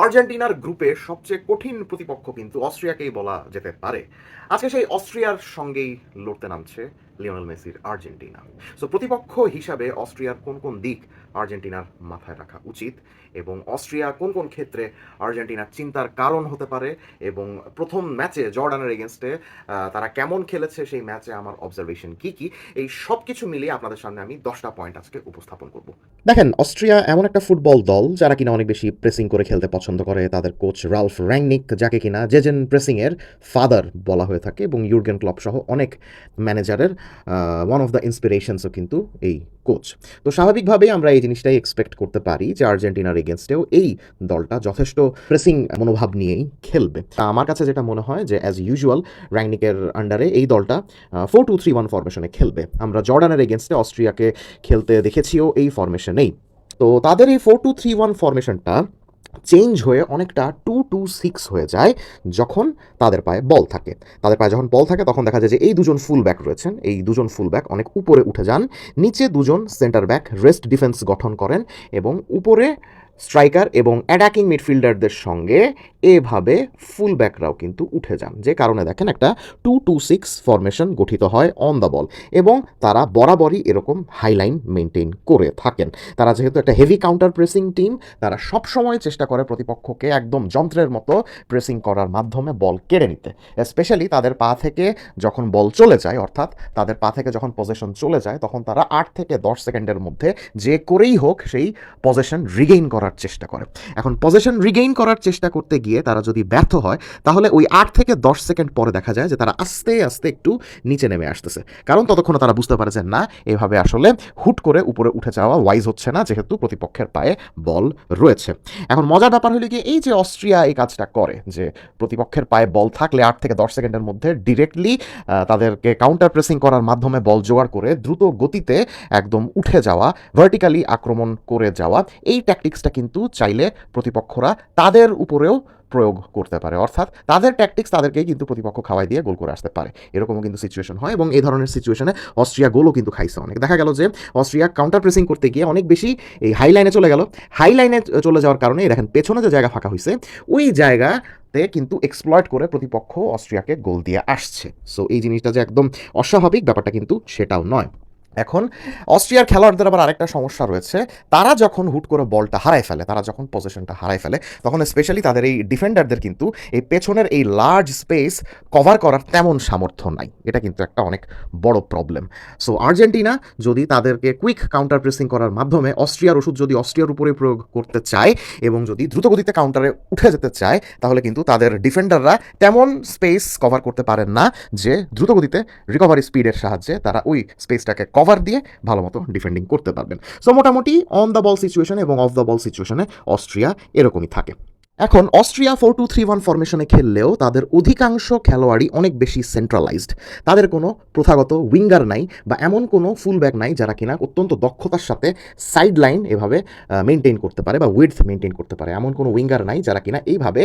আর্জেন্টিনার গ্রুপে সবচেয়ে কঠিন প্রতিপক্ষ কিন্তু অস্ট্রিয়াকেই বলা যেতে পারে। আজকে সেই অস্ট্রিয়ার সঙ্গেই লড়তে নামছে লিওনেল মেসির আর্জেন্টিনা। সো প্রতিপক্ষ হিসাবে অস্ট্রিয়ার কোন কোন দিক আর্জেন্টিনার মাথায় রাখা উচিত এবং অস্ট্রিয়া কোন কোন ক্ষেত্রে আর্জেন্টিনার চিন্তার কারণ হতে পারে, এবং প্রথম ম্যাচে জর্ডানের এগেনস্টে তারা কেমন খেলেছে, সেই ম্যাচে আমার অবজারভেশন কি কি, এই সব কিছু মিলিয়ে আপনাদের সামনে আমি 10টা পয়েন্ট আজকে উপস্থাপন করব। দেখেন, অস্ট্রিয়া এমন একটা ফুটবল দল যারা কিনা অনেক বেশি প্রেসিং করে খেলতে পছন্দ করে। তাদের কোচ রালফ র্যাংনিক, যাকে কিনা জেজেন প্রেসিংয়ের ফাদার বলা হয়ে থাকে, এবং ইউর্গেন ক্লপ সহ অনেক ম্যানেজারের ওয়ান অফ দ্য ইন্সপিরেশনসও কিন্তু এই কোচ। তো স্বাভাবিকভাবেই আমরা এই জিনিসটাই এক্সপেক্ট করতে পারি যে আর্জেন্টিনার এগেনস্টেও এই দলটা যথেষ্ট প্রেসিং মনোভাব নিয়েই খেলবে। তা আমার কাছে যেটা মনে হয় যে অ্যাজ ইউজুয়াল র্যাংনিকের আন্ডারে এই দলটা 4-2-3-1 ফরমেশনে খেলবে। আমরা জর্ডানের এগেনস্টে অস্ট্রিয়াকে খেলতে দেখেছিও এই ফরমেশনেই। তো তাদের এই 4-2-3-1 ফরমেশনটা চেঞ্জ হয়ে অনেকটা 2-2-6 হয়ে যায় যখন তাদের পায়ে বল থাকে। তাদের পায়ে যখন বল থাকে তখন দেখা যায় যে এই দুজন ফুল ব্যাক রয়েছেন, এই দুজন ফুল ব্যাক অনেক উপরে উঠে যান, নিচে দুজন সেন্টার ব্যাক রেস্ট ডিফেন্স গঠন করেন, এবং উপরে স্ট্রাইকার এবং অ্যাটাকিং মিডফিল্ডারদের সঙ্গে এভাবে ফুল ব্যাকরাও কিন্তু উঠে যান, যে কারণে দেখেন একটা 2-2-6 ফরমেশন গঠিত হয় অন দ্য বল, এবং তারা বরাবরই এরকম হাইলাইন মেনটেন করে থাকেন। তারা যেহেতু একটা হেভি কাউন্টার প্রেসিং টিম, তারা সবসময় চেষ্টা করে প্রতিপক্ষকে একদম যন্ত্রের মতো প্রেসিং করার মাধ্যমে বল কেড়ে নিতে। স্পেশালি তাদের পা থেকে যখন বল চলে যায়, অর্থাৎ তাদের পা থেকে যখন পজেশন চলে যায়, তখন তারা 8 থেকে 10 সেকেন্ডের মধ্যে যে করেই হোক সেই পজেশন রিগেইন করার চেষ্টা করে। এখন পজেশন রিগেইন করার চেষ্টা করতে গিয়ে তারা যদি ব্যর্থ হয়, তাহলে ওই 8 থেকে 10 সেকেন্ড পরে দেখা যায় যে তারা আস্তে আস্তে একটু নিচে নেমে আসতেছে, কারণ ততক্ষণে তারা বুঝতে পারে যে না, এভাবে আসলে হুট করে উপরে উঠে যাওয়া ওয়াইজ হচ্ছে না, যেহেতু প্রতিপক্ষের পায়ে বল রয়েছে। এখন মজার ব্যাপার হলো কি, এই যে অস্ট্রিয়া এই কাজটা করে, যে প্রতিপক্ষের পায়ে বল থাকলে 8 থেকে 10 সেকেন্ডের মধ্যে ডিরেক্টলি তাদেরকে কাউন্টার প্রেসিং করার মাধ্যমে বল জোগাড় করে দ্রুত গতিতে একদম উঠে যাওয়া, ভার্টিক্যালি আক্রমণ করে যাওয়া, এই ট্যাকটিক্সটা কিন্তু চাইলে প্রতিপক্ষরা তাদের উপরেও প্রয়োগ করতে পারে। অর্থাৎ তাদের ট্যাকটিক্স তাদেরকেই কিন্তু প্রতিপক্ষ খাওয়াই দিয়ে গোল করে আসতে পারে, এরকমও কিন্তু সিচুয়েশন হয়। এবং এই ধরনের সিচুয়েশনে অস্ট্রিয়া গোলও কিন্তু খাইছে অনেক। দেখা গেল যে অস্ট্রিয়া কাউন্টার প্রেসিং করতে গিয়ে অনেক বেশি এই হাই লাইনে চলে গেল। হাই লাইনে চলে যাওয়ার কারণে দেখেন পেছনে যে জায়গা ফাঁকা হয়েছে, ওই জায়গাতে কিন্তু এক্সপ্লয়েট করে প্রতিপক্ষ অস্ট্রিয়াকে গোল দিয়ে আসছে। সো এই জিনিসটা যে একদম অস্বাভাবিক ব্যাপারটা কিন্তু সেটাও নয়। এখন অস্ট্রিয়ার খেলোয়াড়দের আবার আরেকটা সমস্যা রয়েছে, তারা যখন হুট করে বলটা হারায় ফেলে, তারা যখন পজিশনটা হারায় ফেলে, তখন স্পেশালি তাদের এই ডিফেন্ডারদের কিন্তু এই পেছনের এই লার্জ স্পেস কভার করার তেমন সামর্থ্য নাই। এটা কিন্তু একটা অনেক বড় প্রবলেম। সো আর্জেন্টিনা যদি তাদেরকে কুইক কাউন্টার প্রেসিং করার মাধ্যমে অস্ট্রিয়ার ওষুধ যদি অস্ট্রিয়ার উপরে প্রয়োগ করতে চায় এবং যদি দ্রুতগতিতে কাউন্টারে উঠে যেতে চায়, তাহলে কিন্তু তাদের ডিফেন্ডাররা তেমন স্পেস কভার করতে পারেন না যে দ্রুতগতিতে রিকভারি স্পিডের সাহায্যে তারা ওই স্পেসটাকে কভার দিয়ে ভালো মতো ডিফেন্ডিং করতে পারবেন। সো মোটামুটি অন দ্য বল সিচুয়েশন এবং অফ দ্য বল সিচুয়েশনে অস্ট্রিয়া এরকমই থাকে। এখন অস্ট্রিয়া 4-2-3-1 ফরমেশনে খেললেও তাদের অধিকাংশ খেলোয়াড়ই অনেক বেশি সেন্ট্রালাইজড। তাদের কোনো প্রথাগত উইঙ্গার নাই, বা এমন কোনো ফুল ব্যাক নাই যারা কিনা অত্যন্ত দক্ষতার সাথে সাইড লাইন এভাবে মেনটেন করতে পারে বা উইডথ মেনটেন করতে পারে। এমন কোনো উইঙ্গার নাই যারা কিনা এইভাবে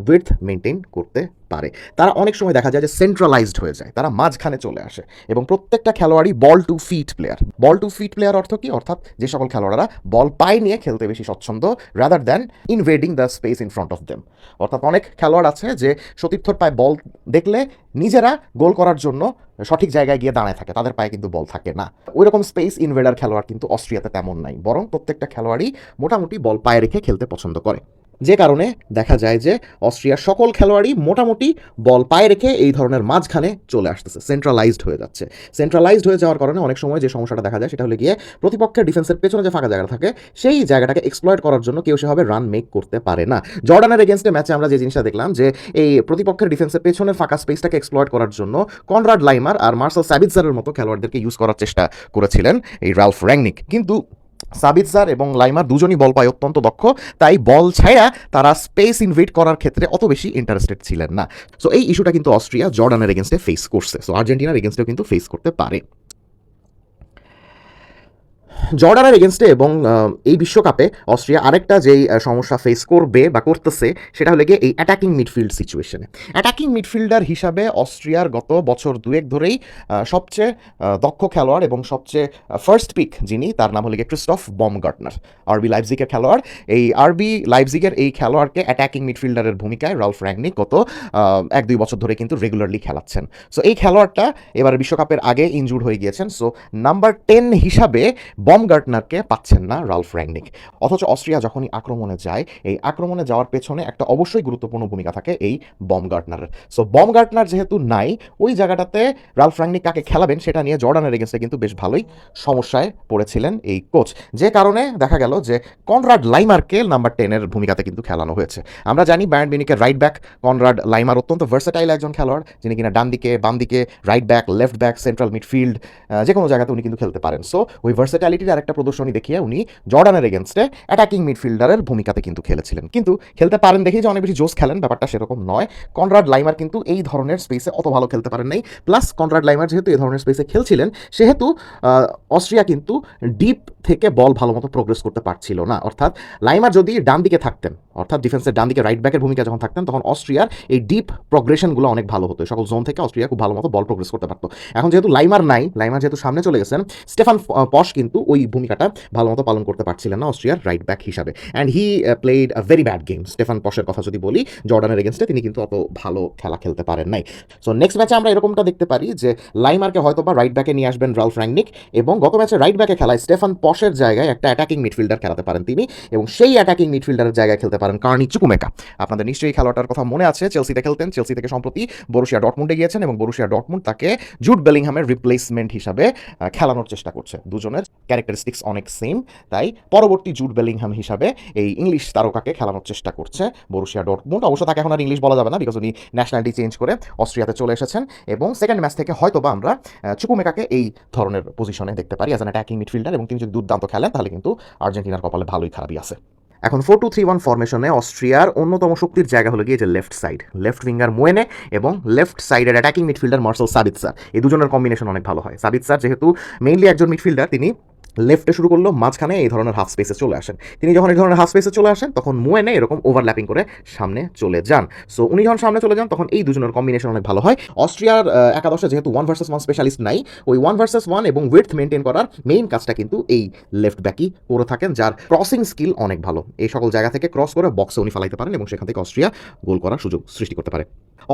উইডথ মেনটেন করতে পারে। তারা অনেক সময় দেখা যায় যে সেন্ট্রালাইজড হয়ে যায়, তারা মাঝখানে চলে আসে, এবং প্রত্যেকটা খেলোয়াড়ই বল টু ফিট প্লেয়ার। বল টু ফিট প্লেয়ার অর্থ কি? অর্থাৎ যে সকল খেলোয়াড়রা বল পায়ে নিয়ে খেলতে বেশি স্বচ্ছন্দ, rather than ইনভেডিং the space in front of them. অর্থাৎ অনেক খেলোয়াড় আছে যে সতীর্থর পায়ে বল দেখলে নিজেরা গোল করার জন্য সঠিক জায়গায় গিয়ে দাঁড়ায় থাকে, তাদের পায়ে কিন্তু বল থাকে না। ওই রকম স্পেস ইনভেডার খেলোয়াড় কিন্তু অস্ট্রিয়াতে তেমন নাই, বরং প্রত্যেকটা খেলোয়াড়ই মোটামুটি বল পায়ে রেখে খেলতে পছন্দ করে, যে কারণে দেখা যায় যে অস্ট্রিয়ার সকল খেলোয়াড়ই মোটামুটি বল পায়ে রেখে এই ধরনের মাঝখানে চলে আসতেছে, সেন্ট্রালাইজড হয়ে যাচ্ছে। সেন্ট্রালাইজড হয়ে যাওয়ার কারণে অনেক সময় যে সমস্যাটা দেখা যায় সেটা হলে গিয়ে প্রতিপক্ষের ডিফেন্সের পেছনে যে ফাঁকা জায়গা থাকে, সেই জায়গাটাকে এক্সপ্লয়েট করার জন্য কেউ সেভাবে রান মেক করতে পারে না। জর্ডানের এগেনস্টে ম্যাচে আমরা যে জিনিসটা দেখলাম, যে এই প্রতিপক্ষের ডিফেন্সের পেছনের ফাঁকা স্পেসটাকে এক্সপ্লয়েট করার জন্য কনরাড লাইমার আর মার্সেল সাবিৎজারের মতো খেলোয়াড়দেরকে ইউজ করার চেষ্টা করেছিলেন এই রালফ র্যাংনিক, কিন্তু সাবিৎজার এবং লাইমার দুজনই বল পায় অত্যন্ত দক্ষ, তাই বল ছাড়া তারা স্পেস ইনভেড করার ক্ষেত্রে অত বেশি ইন্টারেস্টেড ছিলেন না। সো এই ইস্যুটা কিন্তু অস্ট্রিয়া জর্ডানের এগেনস্টে ফেস করছে, সো আর্জেন্টিনার এগেনস্টেও কিন্তু ফেস করতে পারে। জর্ডানের এগেনস্টে এবং এই বিশ্বকাপে অস্ট্রিয়া আরেকটা যেই সমস্যা ফেস করবে বা করতেছে সেটা হলো গিয়ে এই অ্যাটাকিং মিডফিল্ড সিচুয়েশনে। অ্যাটাকিং মিডফিল্ডার হিসাবে অস্ট্রিয়ার গত বছর দুয়েক ধরেই সবচেয়ে দক্ষ খেলোয়াড় এবং সবচেয়ে ফার্স্ট পিক যিনি, তার নাম হলো গিয়ে ক্রিস্টফ বমগার্টনার, আরবি লাইপজিগের খেলোয়াড়। এই আরবি লাইপজিগের এই খেলোয়াড়কে অ্যাটাকিং মিডফিল্ডারের ভূমিকায় রাল্ফ র্যাংনিক গত 1-2 বছর ধরে কিন্তু রেগুলারলি খেলাচ্ছেন। সো এই খেলোয়াড়টা এবার বিশ্বকাপের আগে ইনজুর্ড হয়ে গিয়েছেন। সো নাম্বার 10 হিসাবে বমগার্টনারকে পাচ্ছেন না রাল্ফ র্যাংনিক। অথচ অস্ট্রিয়া যখনই আক্রমণে যায়, এই আক্রমণে যাওয়ার পেছনে একটা অবশ্যই গুরুত্বপূর্ণ ভূমিকা থাকে এই বমগার্টনারের। সো বমগার্টনার যেহেতু নাই, ওই জায়গাটাতে রাল্ফ র্যাংনিক কাকে খেলাবেন সেটা নিয়ে জর্ডানের এগেন্স্টে কিন্তু বেশ ভালোই সমস্যায় পড়েছিলেন এই কোচ, যে কারণে দেখা গেল যে কনরাড লাইমারকে নাম্বার 10-এর ভূমিকাতে কিন্তু খেলানো হয়েছে। আমরা জানি Bayern মিউনিখের right back Conrad Laimer অত্যন্ত ভার্সেটাইল একজন খেলোয়াড়, যিনি কিনা ডান দিকে, বাম দিকে, right back, left back, central midfield, যে কোনো জায়গাতে উনি কিন্তু খেলতে পারেন। সো ওই ভার্সেটালিটির আরেকটা প্রদর্শনী দেখিয়ে উনি জর্ডানের এগেনস্টে অ্যাটাকিং মিডফিল্ডারের ভূমিকাতে কিন্তু খেলেছিলেন। কিন্তু খেলতে পারেন দেখেই যে অনেক বেশি জোস খেলেন ব্যাপারটা সেরকম নয়। কনরাড লাইমার কিন্তু এই ধরনের স্পেসে অত ভালো খেলতে পারেন নাই। প্লাস কনরাড লাইমার যেহেতু এই ধরনের স্পেসে খেলছিলেন, সেহেতু অস্ট্রিয়া কিন্তু ডিপ থেকে বল ভালো মতো প্রোগ্রেস করতে পারছিল না। অর্থাৎ লাইমার যদি ডান দিকে থাকতেন, অর্থাৎ ডিফেন্সের ডান দিকে রাইট ব্যাকের ভূমিকা যখন থাকতেন, তখন অস্ট্রিয়ার এই ডিপ প্রোগ্রেশনগুলো অনেক ভালো হতো। সকল জোন থেকে অস্ট্রিয়া খুব ভালো মতো বল প্রোগ্রেস করতে পারতো। এখন যেহেতু লাইমার নাই, লাইমার যেহেতু সামনে চলে গেছেন, স্টেফান পশ কিন্তু ওই ভূমিকাটা ভালো মতো পালন করতে পারছিলেন না অস্ট্রিয়ার রাইট ব্যাক হিসাবে। And he played a very bad game. Stefan পশের কথা যদি বলি, জর্ডানের এগেনস্টে তিনি কিন্তু অত ভালো খেলা খেলতে পারেন নাই। সো নেক্সট ম্যাচে আমরা এরকমটা দেখতে পারি যে লাইমারকে হয়তো বা রাইট ব্যাকে নিয়ে আসবেন রাল্ফ র্যাংনিক, এবং গত ম্যাচে রাইট ব্যাকে খেলায় স্টেফান পশের জায়গায় একটা অ্যাটাকিং মিডফিল্ডার খেলাতে পারেন তিনি, এবং সেই অ্যাটাকিং মিডফিল্ডারের জায়গায় খেলতে পারেন কার্নি চুকুমেকা। আপনাদের নিশ্চয়ই খেলোয়াড়টার কথা মনে আছে, চেলসিতে খেলতেন, চেলসি থেকে সম্প্রতি বরুশিয়া ডর্টমুন্ডে গিয়েছেন, এবং বরুশিয়া ডর্টমুন্ড তাকে জুড বেলিংহামের রিপ্লেসমেন্ট হিসাবে খেলানোর চেষ্টা করছে। দুজনের ক্যারেক্টারিস্টিক্স অনেক সেম, তাই পরবর্তী জুড বেলিংহাম হিসাবে এই ইংলিশ তারকাকে খেলানোর চেষ্টা করছে বরুশিয়া ডর্টমুন্ড। অবশ্য তাকে এখন আর ইংলিশ বলা যাবে না, বিকজ উনি ন্যাশনালিটি চেঞ্জ করে অস্ট্রিয়াতে চলে এসেছেন, এবং সেকেন্ড ম্যাচ থেকে হয়তোবা আমরা চুকুমেকাকে এই ধরনের পজিশনে দেখতে পারি অ্যাজ অ্যান অ্যাটাকিং মিডফিল্ডার, এবং তিনি যদি দুর্দান্ত খেলেন তাহলে কিন্তু আর্জেন্টিনার কপালে ভালোই খারাপই আছে। এখন 4-2-3-1 ফরমেশনে অস্ট্রিয়ার অন্যতম শক্তির জায়গা হলো গিয়ে যে লেফট সাইড, লেফট উইঙ্গার মোয়েনে এবং লেফট সাইডের অ্যাটাকিং মিডফিল্ডার মার্সেল সাবিৎসার। এই দুজনের কম্বিনেশন অনেক ভালো হয়। সাবিৎসার যেহেতু মেইনলি একজন মিডফিল্ডার, তিনি লেফটে শুরু করলো, মাঝখানে এই ধরনের হাফ স্পেসে চলে আসেন। তিনি যখন এই ধরনের হাফ স্পেসে চলে আসেন, তখন মোয়েনে এরকম ওভারল্যাপিং করে সামনে চলে যান। সো উনি যখন সামনে চলে যান, তখন এই দুজনের কম্বিনেশন অনেক ভালো হয়। অস্ট্রিয়ার একাদশে যেহেতু 1 ভার্সেস 1 স্পেশালিস্ট নাই, ওই 1 ভার্সেস 1 এবং উইডথ মেনটেন করার মেইন কাজটা কিন্তু এই লেফট ব্যাকই করে থাকেন, যার ক্রসিং স্কিল অনেক ভালো। এই সকল জায়গা থেকে ক্রস করে বক্সে উনি ফালাইতে পারেন, এবং সেখান থেকে অস্ট্রিয়া গোল করার সুযোগ সৃষ্টি করতে পারে।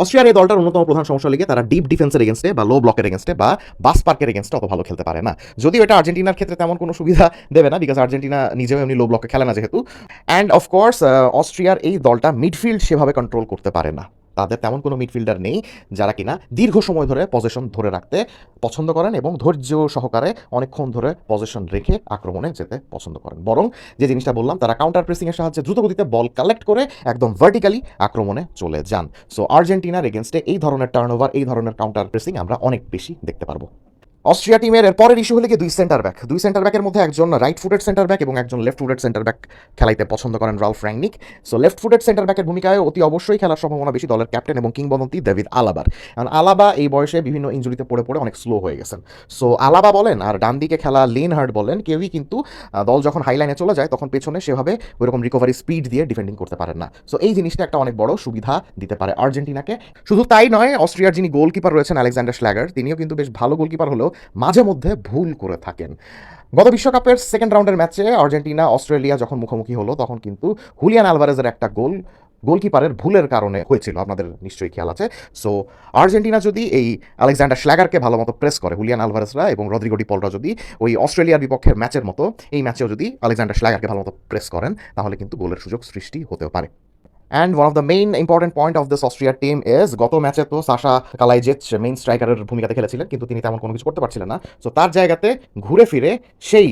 অস্ট্রিয়ার এই দলটার অন্যতম প্রধান সমস্যা লেগে তারা ডিপ ডিফেন্সের এগেনস্টে বা লো ব্লকের এগেনস্টে বা বাস পার্কের এগেনস্টে অত ভালো খেলতে পারে না। যদিও এটা আর্জেন্টিনার ক্ষেত্রে তেমন কোনো সুবিধা দেবে না, বিকজ আর্জেন্টিনা নিজেও এমনি লো ব্লকে খেলে না যেহেতু। অ্যান্ড অফকোর্স অস্ট্রিয়ার এই দলটা মিডফিল্ড সেভাবে কন্ট্রোল করতে পারে না। তাদের তেমন কোনো মিডফিল্ডার নেই যারা কিনা দীর্ঘ সময় ধরে পজিশন ধরে রাখতে পছন্দ করেন এবং ধৈর্য সহকারে অনেকক্ষণ ধরে পজিশন রেখে আক্রমণে যেতে পছন্দ করেন। বরং যে জিনিসটা বললাম, তারা কাউন্টার প্রেসিংয়ের সাহায্যে দ্রুতগতিতে বল কালেক্ট করে একদম ভার্টিক্যালি আক্রমণে চলে যান। সো আর্জেন্টিনার এগেনস্টে এই ধরনের টার্নওভার, এই ধরনের কাউন্টার প্রেসিং আমরা অনেক বেশি দেখতে পারবো। অস্ট্রিয়া টিমের এর পরের ইস্যু হলে কি দুই সেন্টার ব্যাকের মধ্যে একজন রাইট ফুটেড সেন্টার ব্যাক এবং একজন লেফট ফুটেড সেন্টার ব্যাক খেলাইতে পছন্দ করেন Ralf Rangnick. So left footed centre ব্যাকের ভূমিকায় অতি অবশ্যই খেলার সম্ভাবনা বেশি দলের ক্যাপ্টেন এবং কিংবদন্তি ডেভিড আলাবার। কারণ আলাবা এই বয়সে বিভিন্ন ইনজুরিতে পড়ে পড়ে অনেক স্লো হয়ে গেছেন। সো আলাবা বলেন আর ডান দিকে খেলা লিনহার্ড বলেন, কেউই কিন্তু দল যখন হাইলাইনে চলে যায় তখন পেছনে সেভাবে ওইরকম রিকভারি স্পিড দিয়ে ডিফেন্ডিং করতে পারেন না। সো এই জিনিসটা একটা অনেক বড় সুবিধা দিতে পারে আর্জেন্টিনাকে। শুধু তাই নয়, অস্ট্রিয়ার যিনি গোলকিপার রয়েছেন আলেকজান্ডার শ্ল্যাগার, তিনিও কিন্তু বেশ ভালো গোলকিপার হলেও মাঝে মধ্যে ভুল করে থাকেন। গত বিশ্বকাপের সেকেন্ড রাউন্ডের ম্যাচে আর্জেন্টিনা অস্ট্রেলিয়া যখন মুখোমুখি হলো, তখন কিন্তু হুলিয়ান আলভারেজের একটা গোলকিপারের ভুলের কারণে হয়েছিল, আপনাদের নিশ্চয়ই খেয়াল আছে। সো আর্জেন্টিনা যদি এই আলেকজান্ডার শ্ল্যাগারকে ভালো মতো প্রেস করে, হুলিয়ান আলভারেজরা এবং রদ্রিগো ডি পলরা যদি ওই অস্ট্রেলিয়ার বিপক্ষের ম্যাচের মতো এই ম্যাচেও যদি আলেকজান্ডার শ্ল্যাগারকে ভালো মতো প্রেস করেন, তাহলে কিন্তু গোলের সুযোগ সৃষ্টি হতেও পারে। And one of the main important point of this অস্ট্রিয়ার টিম ইজ, গত ম্যাচে তো সাশা কালাইজেচ মেইন স্ট্রাইকারের ভূমিকাতে খেলেছিলেন, কিন্তু তিনি তেমন কোনো কিছু করতে পারছিলেন না। সো তার জায়গাতে ঘুরে ফিরে সেই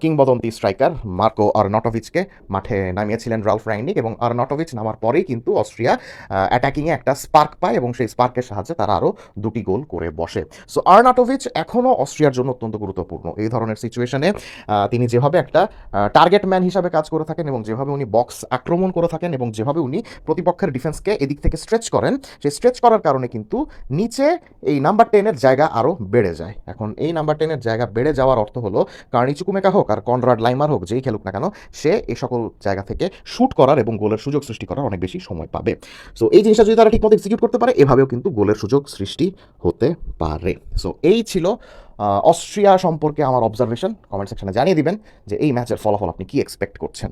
কিংবদন্তি স্ট্রাইকার মার্কো আর্নটভিচকে মাঠে নামিয়েছিলেন রালফ রাঙ্গনিক, এবং আর্নটভিচ নামার পরেই কিন্তু অস্ট্রিয়া অ্যাটাকিংয়ে একটা স্পার্ক পায় এবং সেই স্পার্কের সাহায্যে তারা আরও 2টি গোল করে বসে। সো আর্নটভিচ এখনও অস্ট্রিয়ার জন্য অত্যন্ত গুরুত্বপূর্ণ। এই ধরনের সিচুয়েশনে তিনি যেভাবে একটা টার্গেট ম্যান হিসাবে কাজ করে থাকেন এবং যেভাবে উনি বক্স আক্রমণ করে থাকেন এবং যেভাবে উনি প্রতিপক্ষের ডিফেন্সকে এদিক থেকে স্ট্রেচ করেন, সেই স্ট্রেচ করার কারণে কিন্তু নিচে এই নাম্বার 10-এর জায়গা আরও বেড়ে যায়। এখন এই নাম্বার 10-এর জায়গা বেড়ে যাওয়ার অর্থ হলো কার্নি চুকুমেকা হোক আর কনরাড লাইমার হোক, যেই খেলুক না কেন, সে এই সকল জায়গা থেকে শ্যুট করার এবং গোলের সুযোগ সৃষ্টি করার অনেক বেশি সময় পাবে। সো এই জিনিসটা যদি তারা ঠিকমতো এক্সিকিউট করতে পারে, এভাবেও কিন্তু গোলের সুযোগ সৃষ্টি হতে পারে। সো এই ছিল অস্ট্রিয়া সম্পর্কে আমার অবজারভেশন। কমেন্ট সেকশনে জানিয়ে দিবেন যে এই ম্যাচের ফলাফল আপনি কি এক্সপেক্ট করছেন।